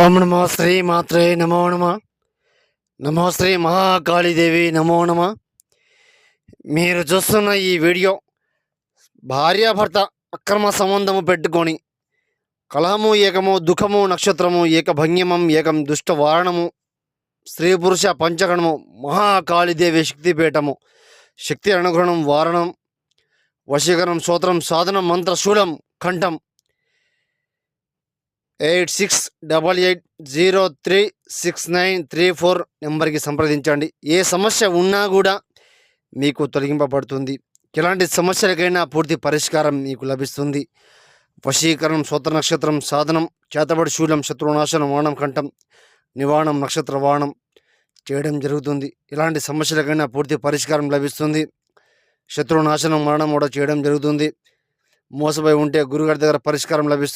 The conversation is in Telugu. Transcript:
ఓం నమో శ్రీ మాత్రే నమో నమ. నమో శ్రీ మహాకాళీదేవి నమో నమ. మీరు చూస్తున్న ఈ వీడియో భార్యాభర్త అక్రమ సంబంధము పెట్టుకొని కలహము ఏకము దుఃఖము నక్షత్రము ఏకభంగ్యమం ఏకం దుష్ట వారణము స్త్రీ పురుష పంచగణము మహాకాళీదేవి శక్తిపీఠము శక్తి అనుగ్రహణం వారణం వశీకరణం స్తోత్రం సాధనం మంత్రశూలం కంఠం 8688036934 నెంబర్కి సంప్రదించండి. ఏ సమస్య ఉన్నా కూడా మీకు తొలగింపబడుతుంది. ఎలాంటి సమస్యలకైనా పూర్తి పరిష్కారం మీకు లభిస్తుంది. వశీకరణం స్తోత్ర నక్షత్రం సాధనం చేతబడి శూలం శత్రునాశనం వాణం కంఠం నివారణం నక్షత్ర వాణం చేయడం జరుగుతుంది. ఇలాంటి సమస్యలకైనా పూర్తి పరిష్కారం లభిస్తుంది. శత్రునాశనం మరణం కూడా చేయడం జరుగుతుంది. మోసపోయి ఉంటే గురుగారి దగ్గర పరిష్కారం లభిస్తుంది.